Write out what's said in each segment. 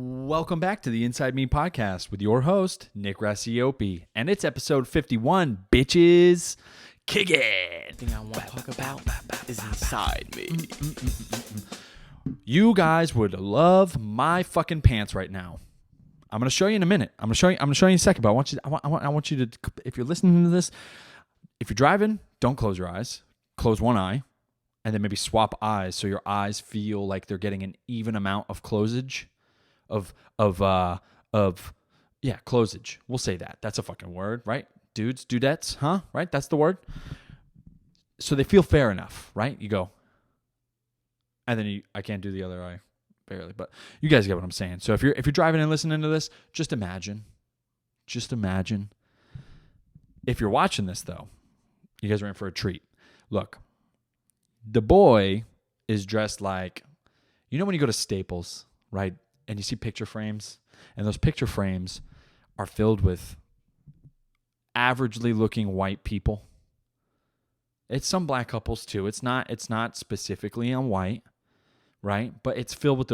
Welcome back to the Inside Me podcast with your host, Nick Rassiopi. And it's episode 51, bitches. Kick it. The thing I want to talk about is inside me. You guys would love my fucking pants right now. I'm going to show you in a minute. I'm going to show you in a second, but I want you to, if you're listening to this, if you're driving, don't close your eyes. Close one eye and then maybe swap eyes so your eyes feel like they're getting an even amount of closage. Closage. We'll say that. That's a fucking word, right? Dudes, dudettes, huh? Right? That's the word. So they feel fair enough, right? You go. And then I can't do the other eye, barely, but you guys get what I'm saying. So if you're driving and listening to this, just imagine. If you're watching this though, you guys are in for a treat. Look, the boy is dressed like, you know when you go to Staples, right? And you see picture frames, and those picture frames are filled with averagely looking white people. It's some black couples too. It's not specifically on white, right? But it's filled with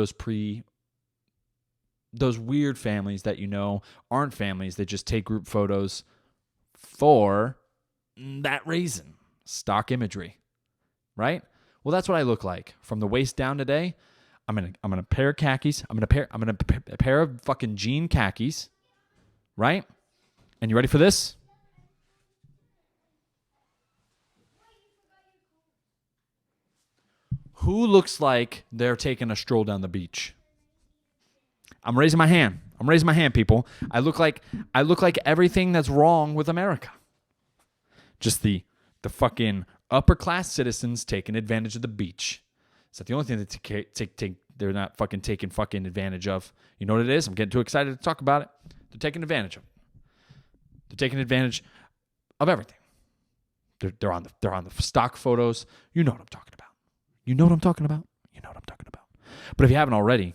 those weird families that you know aren't families. They just take group photos for that reason. Stock imagery, right? Well, that's what I look like from the waist down today. I'm gonna pair of khakis. I'm gonna a pair of fucking jean khakis, right? And you ready for this? Who looks like they're taking a stroll down the beach? I'm raising my hand. People. I look like everything that's wrong with America. Just the fucking upper class citizens taking advantage of the beach. Is that the only thing that they're not fucking taking fucking advantage of? You know what it is? I'm getting too excited to talk about it. They're taking advantage of it. They're taking advantage of everything. They're on the stock photos. You know what I'm talking about. But if you haven't already,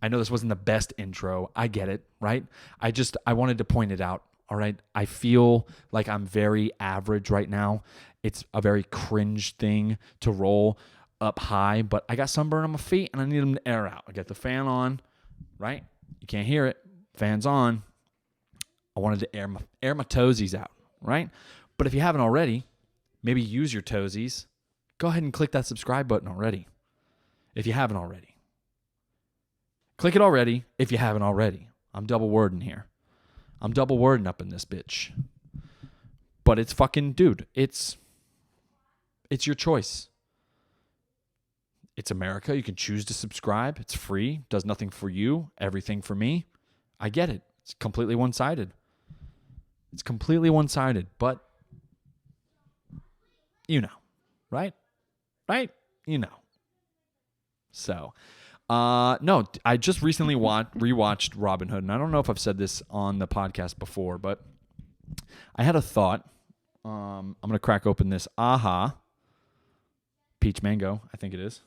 I know this wasn't the best intro. I get it, right? I wanted to point it out. All right. I feel like I'm very average right now. It's a very cringe thing to roll up high, but I got sunburn on my feet and I need them to air out. I got the fan on, right? You can't hear it. Fan's on. I wanted to air my toesies out, right? But if you haven't already, maybe use your toesies. Go ahead and click that subscribe button already. If you haven't already. Click it already if you haven't already. I'm double wording here. I'm double wording up in this bitch. But it's fucking, dude, it's your choice. It's America. You can choose to subscribe. It's free. Does nothing for you. Everything for me. I get it. It's completely one-sided. But you know, right? You know. So, no, I just recently rewatched Robin Hood, and I don't know if I've said this on the podcast before, but I had a thought. I'm going to crack open this AHA peach mango. I think it is.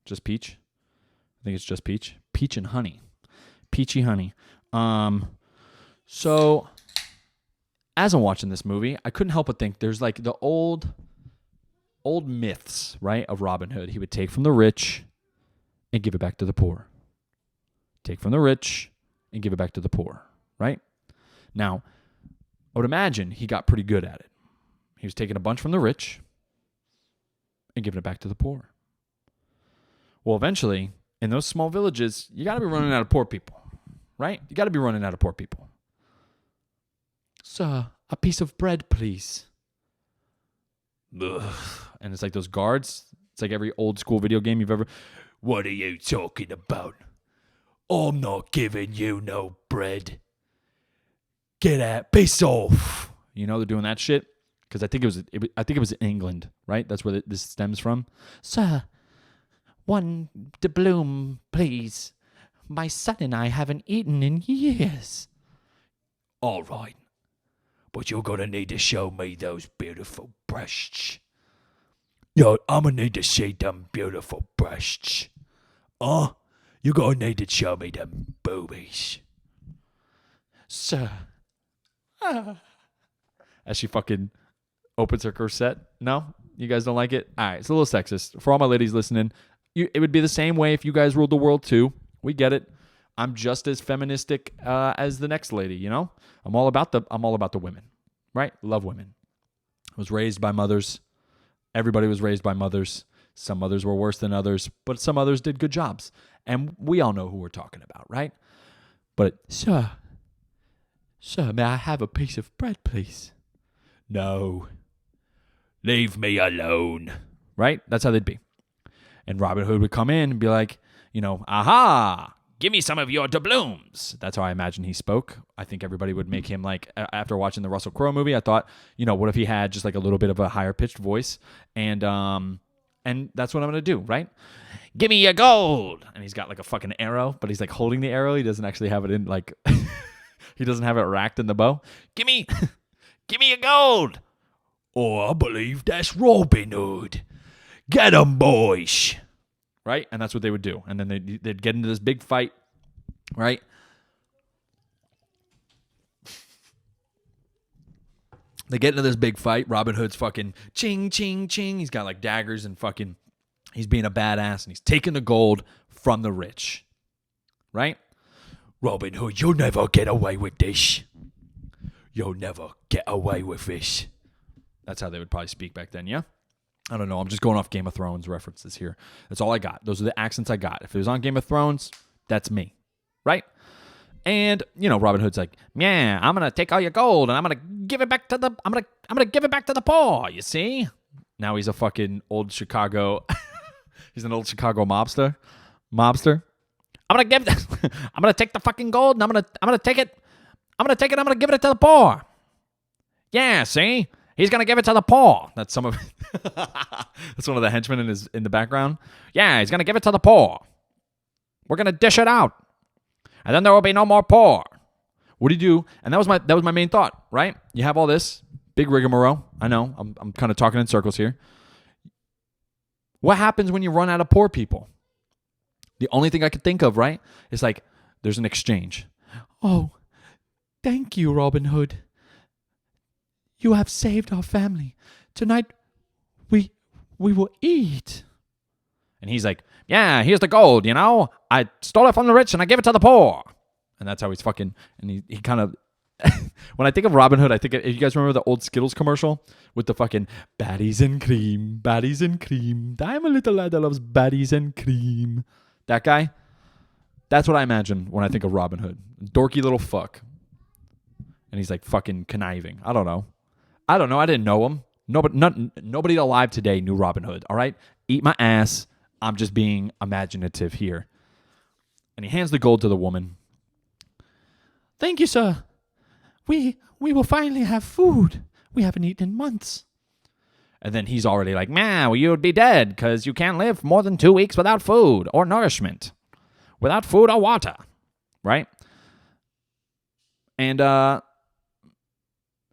Just peach. I think it's just peach. Peach and honey. Peachy honey. So as I'm watching this movie, I couldn't help but think there's like the old myths, right, of Robin Hood. He would take from the rich and give it back to the poor. Take from the rich and give it back to the poor, right? Now, I would imagine he got pretty good at it. He was taking a bunch from the rich and giving it back to the poor. Well, eventually, in those small villages, you got to be running out of poor people, right? You got to be running out of poor people. Sir, a piece of bread, please. Ugh. And it's like those guards. It's like every old school video game you've ever... What are you talking about? I'm not giving you no bread. Get out. Piss off. You know, they're doing that shit. Because I think it was in England, right? That's where this stems from. Sir, one doubloon, please. My son and I haven't eaten in years. All right. But you're going to need to show me those beautiful breasts. Yo, I'm going to need to see them beautiful breasts. You're going to need to show me them boobies. Sir. As she fucking opens her corset. No? You guys don't like it? All right, it's a little sexist. For all my ladies listening, it would be the same way if you guys ruled the world too. We get it. I'm just as feministic as the next lady, you know? I'm all about the women, right? Love women. I was raised by mothers. Everybody was raised by mothers. Some mothers were worse than others, but some others did good jobs. And we all know who we're talking about, right? But, sir, may I have a piece of bread, please? No. Leave me alone. Right? That's how they'd be. And Robin Hood would come in and be like, you know, aha, give me some of your doubloons. That's how I imagine he spoke. I think everybody would make him like, after watching the Russell Crowe movie, I thought, you know, what if he had just like a little bit of a higher pitched voice? And that's what I'm going to do, right? Give me your gold. And he's got like a fucking arrow, but he's like holding the arrow. He doesn't actually have it in like, he doesn't have it racked in the bow. Give me your gold. Oh, I believe that's Robin Hood. Get 'em, boys. Right? And that's what they would do. And then they'd get into this big fight, right? They get into this big fight. Robin Hood's fucking ching, ching, ching. He's got like daggers and fucking, he's being a badass and he's taking the gold from the rich. Right? Robin Hood, you'll never get away with this. You'll never get away with this. That's how they would probably speak back then, yeah? I don't know. I'm just going off Game of Thrones references here. That's all I got. Those are the accents I got. If it was on Game of Thrones, that's me. Right? And, you know, Robin Hood's like, yeah, I'm going to take all your gold and I'm going to give it back to the I'm going to give it back to the poor, you see? Now he's a fucking old Chicago he's an old Chicago mobster. I'm going to take the fucking gold and I'm going to take it. I'm going to take it. I'm going to give it to the poor. Yeah, see? He's going to give it to the poor. That's some of that's one of the henchmen in the background. Yeah, he's going to give it to the poor. We're going to dish it out. And then there will be no more poor. What do you do? And that was my main thought, right? You have all this big rigmarole. I know. I'm kind of talking in circles here. What happens when you run out of poor people? The only thing I could think of, right, is like there's an exchange. Oh, thank you, Robin Hood. You have saved our family. Tonight, we will eat. And he's like, yeah, here's the gold, you know? I stole it from the rich and I gave it to the poor. And that's how he's fucking, and he kind of, when I think of Robin Hood, I think, you guys remember the old Skittles commercial with the fucking baddies and cream, baddies and cream. I'm a little lad that loves baddies and cream. That guy, that's what I imagine when I think of Robin Hood. Dorky little fuck. And he's like fucking conniving. I don't know. I didn't know him. Nobody alive today knew Robin Hood, all right? Eat my ass. I'm just being imaginative here. And he hands the gold to the woman. Thank you, sir. We will finally have food. We haven't eaten in months. And then he's already like, well, you would be dead because you can't live more than 2 weeks without food or nourishment, without food or water, right? And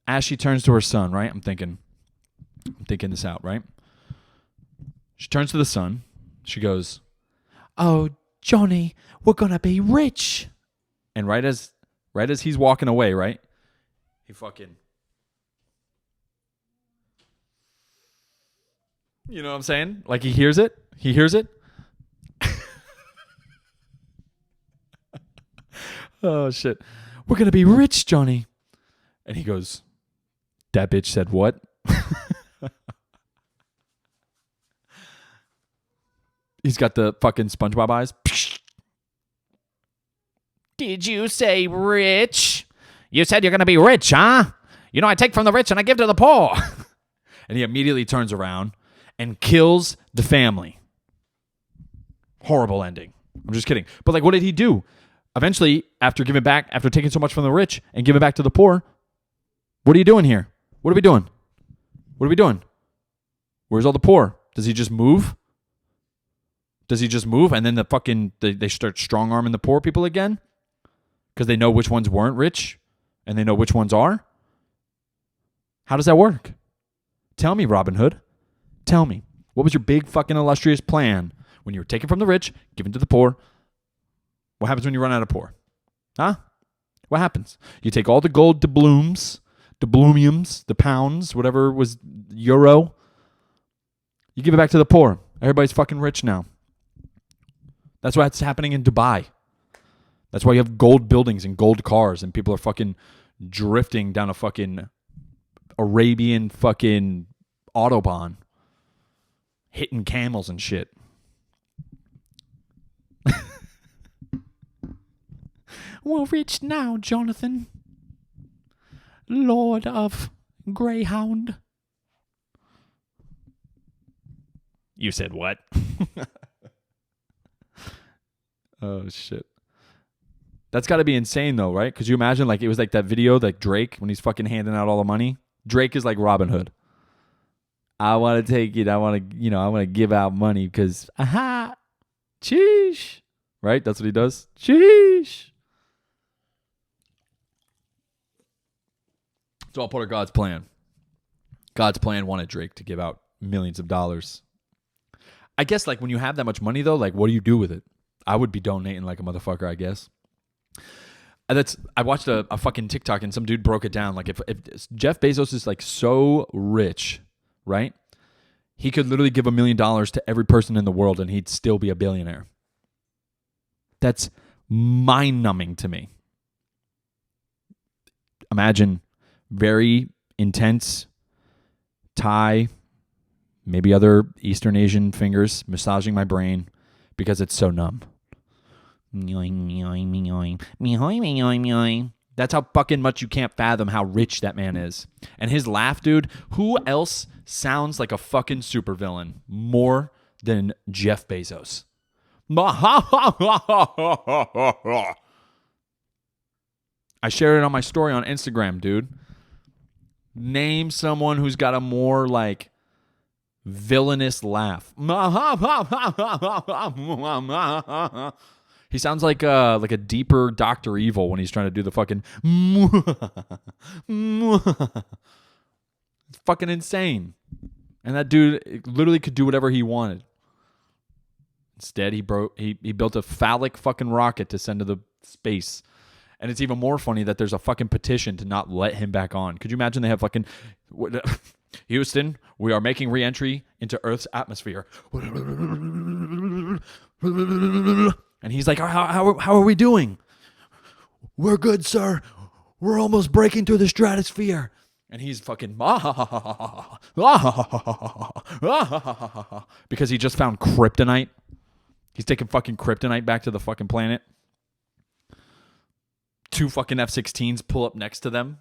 as she turns to her son, right? I'm thinking this out, right? She turns to the son. She goes, oh, Johnny, we're going to be rich. And right as he's walking away, right? He fucking, you know what I'm saying? Like he hears it. Oh, shit. We're going to be rich, Johnny. And he goes, that bitch said what? He's got the fucking SpongeBob eyes. Did you say rich? You said you're going to be rich, huh? You know, I take from the rich and I give to the poor. And he immediately turns around and kills the family. Horrible ending. I'm just kidding. But like, what did he do? Eventually, after taking so much from the rich and giving back to the poor, what are you doing here? What are we doing? Where's all the poor? Does he just move? And then they start strong-arming the poor people again? Because they know which ones weren't rich and they know which ones are? How does that work? Tell me, Robin Hood. Tell me. What was your big fucking illustrious plan when you were taken from the rich, given to the poor? What happens when you run out of poor? Huh? What happens? You take all the gold doubloons, the pounds, whatever was euro. You give it back to the poor. Everybody's fucking rich now. That's what's happening in Dubai. That's why you have gold buildings and gold cars and people are fucking drifting down a fucking Arabian fucking Autobahn, hitting camels and shit. We're rich now, Jonathan, Lord of Greyhound. You said what? Oh, shit. That's got to be insane, though, right? Because you imagine, like, it was like that video, like Drake, when he's fucking handing out all the money. Drake is like Robin Hood. I want to take it. I want to give out money because, aha, sheesh. Right? That's what he does. Sheesh. It's all part of God's plan. God's plan wanted Drake to give out millions of dollars. I guess, like, when you have that much money, though, like, what do you do with it? I would be donating like a motherfucker, I guess. I watched a fucking TikTok and some dude broke it down. Like, if Jeff Bazos is, like, so rich, right? He could literally give $1 million to every person in the world and he'd still be a billionaire. That's mind-numbing to me. Imagine very intense Thai, maybe other Eastern Asian fingers massaging my brain because it's so numb. That's how fucking much you can't fathom how rich that man is. And his laugh, dude, who else sounds like a fucking supervillain more than Jeff Bezos? I shared it on my story on Instagram, dude. Name someone who's got a more, like, villainous laugh. He sounds like a deeper Dr. Evil when he's trying to do the fucking it's fucking insane. And that dude literally could do whatever he wanted. Instead, he built a phallic fucking rocket to send to the space. And it's even more funny that there's a fucking petition to not let him back on. Could you imagine they have fucking Houston, we are making re-entry into Earth's atmosphere. And he's like, how are we doing? We're good, sir. We're almost breaking through the stratosphere. And he's fucking because he just found kryptonite. He's taking fucking kryptonite back to the fucking planet. 2 fucking F-16s pull up next to them.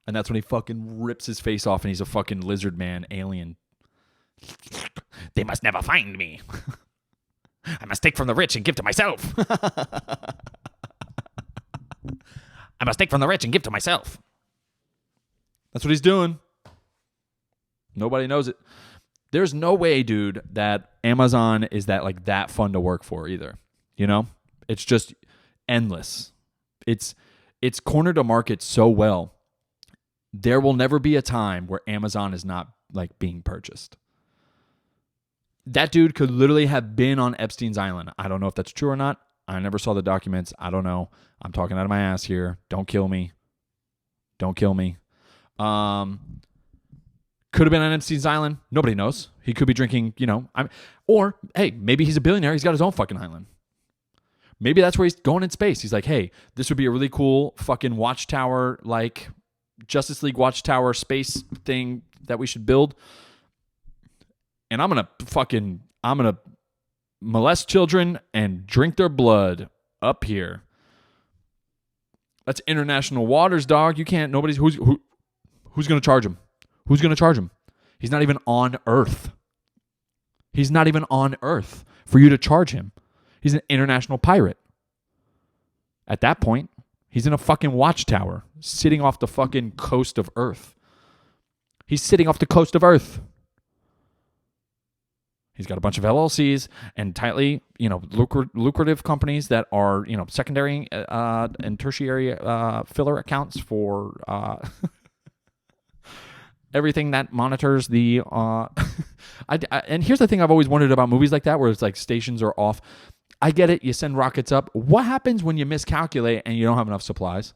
And that's when he fucking rips his face off and he's a fucking lizard man alien. They must never find me. I must take from the rich and give to myself. I must take from the rich and give to myself. That's what he's doing. Nobody knows it. There's no way, dude, that Amazon is that fun to work for either. You know? It's just endless. It's cornered a market so well. There will never be a time where Amazon is not, like, being purchased. That dude could literally have been on Epstein's Island. I don't know if that's true or not. I never saw the documents. I don't know. I'm talking out of my ass here. Don't kill me. Don't kill me. Could have been on Epstein's Island. Nobody knows. He could be drinking, or, hey, maybe he's a billionaire. He's got his own fucking island. Maybe that's where he's going in space. He's like, hey, this would be a really cool fucking watchtower, like Justice League watchtower space thing that we should build. And I'm going to molest children and drink their blood up here. That's international waters, dog. You can't, who's going to charge him? Who's going to charge him? He's not even on Earth. He's not even on Earth for you to charge him. He's an international pirate. At that point, he's in a fucking watchtower sitting off the fucking coast of Earth. He's sitting off the coast of Earth. He's got a bunch of LLCs and tightly, lucrative companies that are, secondary and tertiary filler accounts for everything that monitors the. And here's the thing I've always wondered about movies like that, where it's like stations are off. I get it. You send rockets up. What happens when you miscalculate and you don't have enough supplies?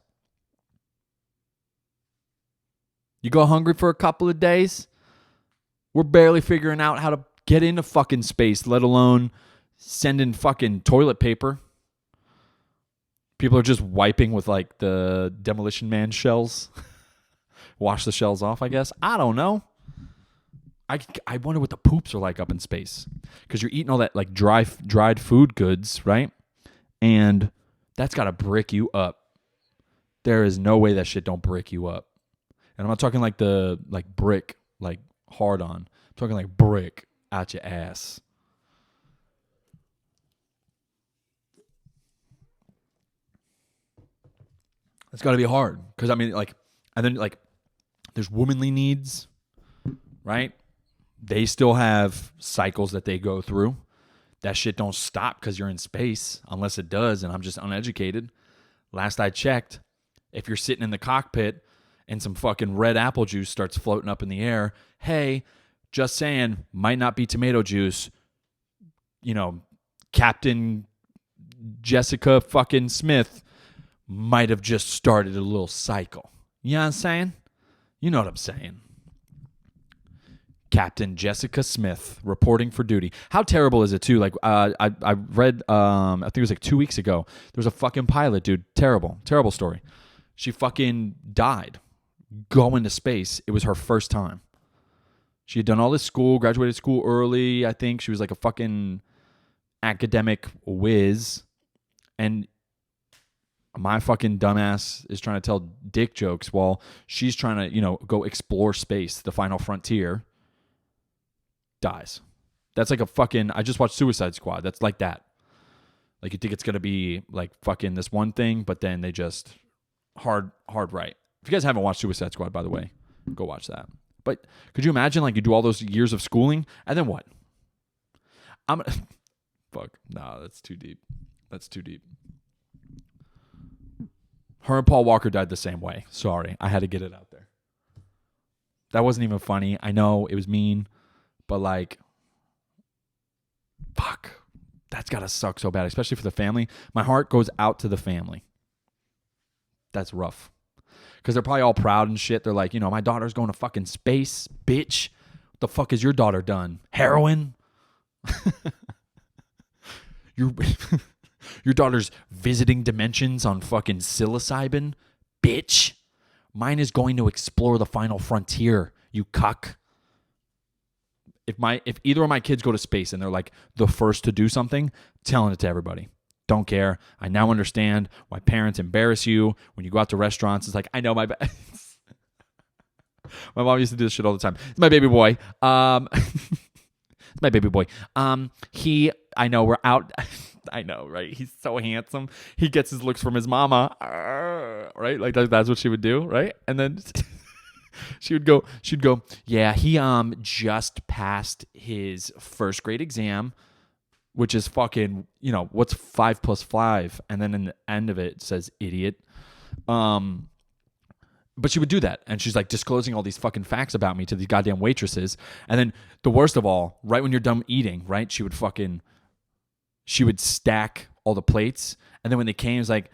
You go hungry for a couple of days. We're barely figuring out how to get into fucking space, let alone sending fucking toilet paper. People are just wiping with like the Demolition Man shells. Wash the shells off, I guess. I don't know. I wonder what the poops are like up in space. Because you're eating all that like dried food goods, right? And that's got to brick you up. There is no way that shit don't brick you up. And I'm not talking like the like brick, like hard on. I'm talking like brick out your ass. It's got to be hard. Because I mean, like, and then like, there's womanly needs, right? They still have cycles that they go through. That shit don't stop because you're in space, unless it does, and I'm just uneducated. Last I checked, if you're sitting in the cockpit and some fucking red apple juice starts floating up in the air, hey, just saying, might not be tomato juice. You know, Captain Jessica fucking Smith might have just started a little cycle. You know what I'm saying? You know what I'm saying. Captain Jessica Smith reporting for duty. How terrible is it too? Like I read, I think it was like 2 weeks ago. There was a fucking pilot, dude. Terrible story. She fucking died going to space. It was her first time. She had done all this school, graduated school early. I think she was like a fucking academic whiz, and my fucking dumbass is trying to tell dick jokes while she's trying to, you know, go explore space, the final frontier. Dies. That's like a fucking, I just watched Suicide Squad. That's like that. Like you think it's going to be like fucking this one thing, but then they just hard right. If you guys haven't watched Suicide Squad, by the way, go watch that. But could you imagine like you do all those years of schooling and then what? Fuck. No, that's too deep. That's too deep. Her and Paul Walker died the same way. Sorry. I had to get it out there. That wasn't even funny. I know it was mean. But like, fuck, that's gotta suck so bad, especially for the family. My heart goes out to the family. That's rough. Because they're probably all proud and shit. They're like, you know, my daughter's going to fucking space, bitch. What the fuck has your daughter done? Heroin? Your daughter's visiting dimensions on fucking psilocybin? Bitch. Mine is going to explore the final frontier, you cuck. If either of my kids go to space and they're like the first to do something, telling it to everybody. Don't care. I now understand why parents embarrass you when you go out to restaurants. It's like, I know my mom used to do this shit all the time. It's my baby boy. It's my baby boy. I know we're out. I know, right? He's so handsome. He gets his looks from his mama, right? Like that's what she would do, right? And then she'd go, yeah, he just passed his first grade exam, which is fucking, you know, what's 5 + 5? And then in the end of it says idiot. But she would do that. And she's like disclosing all these fucking facts about me to these goddamn waitresses. And then the worst of all, right when you're done eating, right? She would stack all the plates. And then when they came, it's like,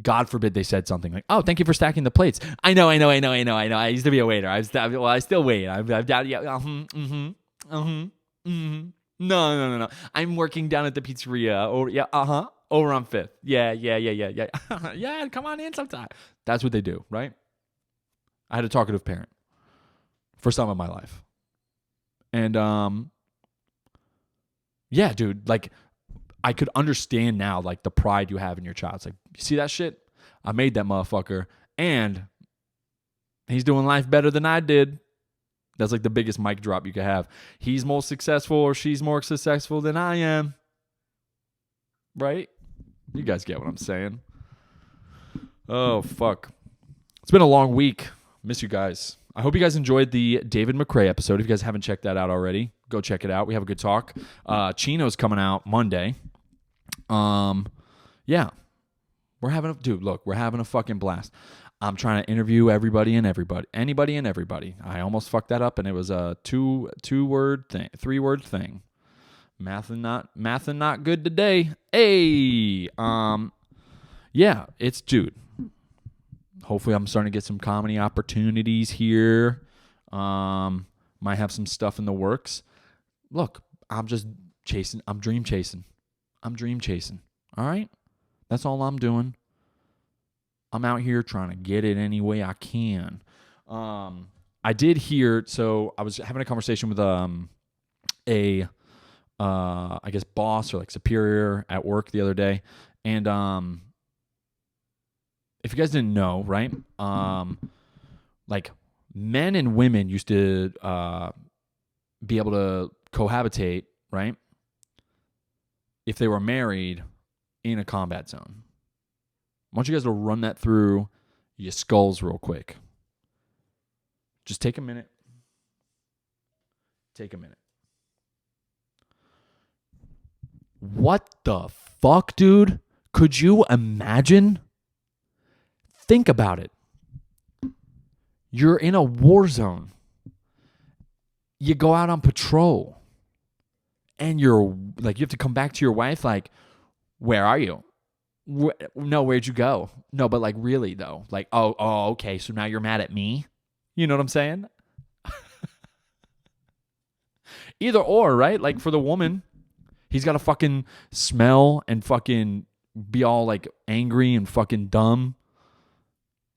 God forbid they said something like, "Oh, thank you for stacking the plates." I know. I used to be a waiter. I still wait. No. I'm working down at the pizzeria. Over on 5th. Yeah. Yeah, come on in sometime. That's what they do, right? I had a talkative parent for some of my life. And yeah, dude, like I could understand now, like the pride you have in your child. It's like, you see that shit? I made that motherfucker, and he's doing life better than I did. That's like the biggest mic drop you could have. He's more successful, or she's more successful than I am. Right? You guys get what I'm saying. Oh, fuck. It's been a long week. Miss you guys. I hope you guys enjoyed the David McRae episode. If you guys haven't checked that out already, go check it out. We have a good talk. Chino's coming out Monday. Yeah. We're having a fucking blast. I'm trying to interview anybody and everybody. I almost fucked that up, and it was a 3-word thing. Math and not good today. Hey. Yeah, dude. Hopefully I'm starting to get some comedy opportunities here. might have some stuff in the works. Look, I'm just chasing. I'm dream chasing. All right? That's all I'm doing. I'm out here trying to get it any way I can. I did hear, so I was having a conversation with I guess boss or like superior at work the other day. And if you guys didn't know, right? Like men and women used to be able to cohabitate, right? If they were married in a combat zone. I want you guys to run that through your skulls real quick. Just take a minute. What the fuck, dude? Could you imagine? Think about it. You're in a war zone. You go out on patrol. And you're like, you have to come back to your wife like, where are you? No, where'd you go? No, but like really though. Like, oh, okay. So now you're mad at me? You know what I'm saying? Either or, right? Like for the woman, he's got to fucking smell and fucking be all like angry and fucking dumb.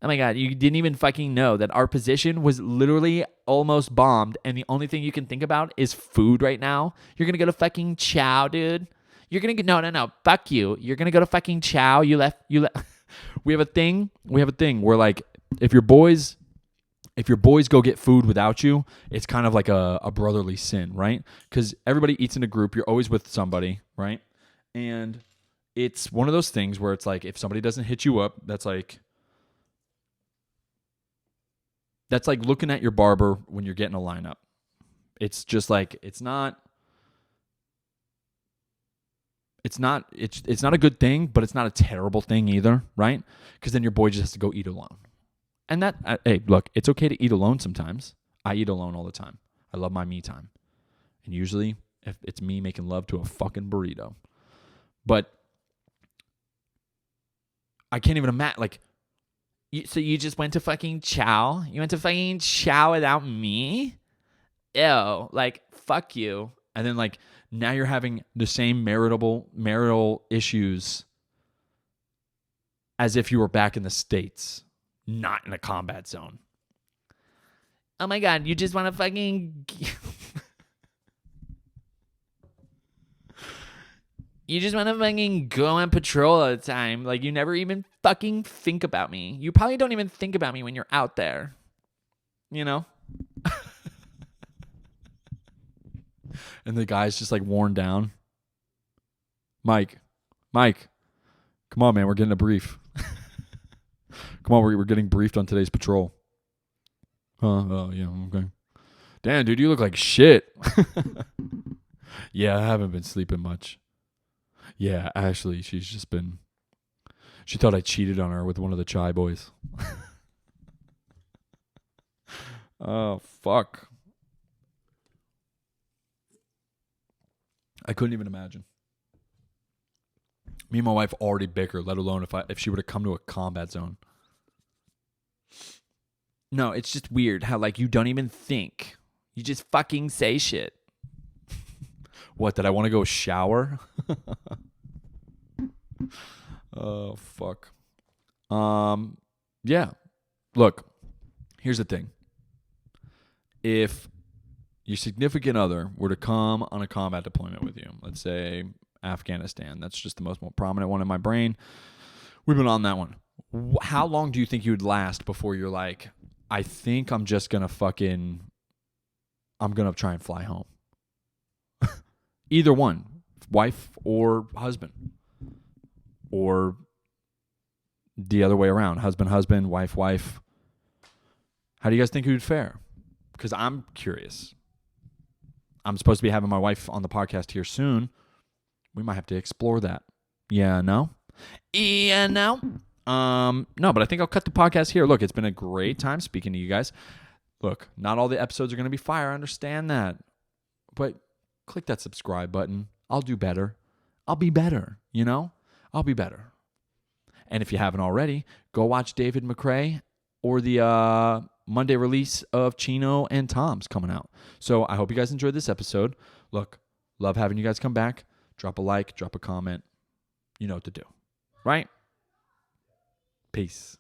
Oh my God, you didn't even fucking know that our position was literally almost bombed and the only thing you can think about is food right now? You're going to go to fucking Chow, dude? You're going to go, no, fuck you. You're going to go to fucking Chow. You left. We have a thing where like if your boys go get food without you, it's kind of like a brotherly sin, right? Because everybody eats in a group. You're always with somebody, right? And it's one of those things where it's like if somebody doesn't hit you up, that's like looking at your barber when you're getting a lineup. It's just like it's not a good thing, but it's not a terrible thing either, right? Because then your boy just has to go eat alone. And that, hey, look, it's okay to eat alone sometimes. I eat alone all the time. I love my me time. And usually, if it's me making love to a fucking burrito. But I can't even imagine, like, so you just went to fucking Chow? You went to fucking Chow without me? Ew, like, fuck you. And then, like, now you're having the same marital issues as if you were back in the States. Not in a combat zone. Oh my God, you just want to fucking... You just want to fucking go on patrol all the time. Like, you never even fucking think about me. You probably don't even think about me when you're out there. You know? And the guy's just like worn down. Mike, come on, man. We're getting a brief. Come on, we're getting briefed on today's patrol. Oh, yeah, okay. Damn, dude, you look like shit. Yeah, I haven't been sleeping much. Yeah, actually, she thought I cheated on her with one of the Chai boys. Oh, fuck. I couldn't even imagine. Me and my wife already bicker, let alone if she were to come to a combat zone. No, it's just weird how like you don't even think. You just fucking say shit. What, did I want to go shower? Oh, fuck. Yeah. Look, here's the thing. If your significant other were to come on a combat deployment with you, let's say Afghanistan, that's just the most prominent one in my brain. We've been on that one. How long do you think you would last before you're like, I think I'm just going to try and fly home? Either one, wife or husband. Or the other way around, husband, wife. How do you guys think it would fare? Because I'm curious. I'm supposed to be having my wife on the podcast here soon. We might have to explore that. Yeah, no? Yeah, no? No, but I think I'll cut the podcast here. Look, it's been a great time speaking to you guys. Look, not all the episodes are going to be fire. I understand that. But click that subscribe button. I'll do better. I'll be better, you know? I'll be better. And if you haven't already, go watch David McRae or the Monday release of Chino and Tom's coming out. So I hope you guys enjoyed this episode. Look, love having you guys come back. Drop a like, drop a comment. You know what to do, right? Peace.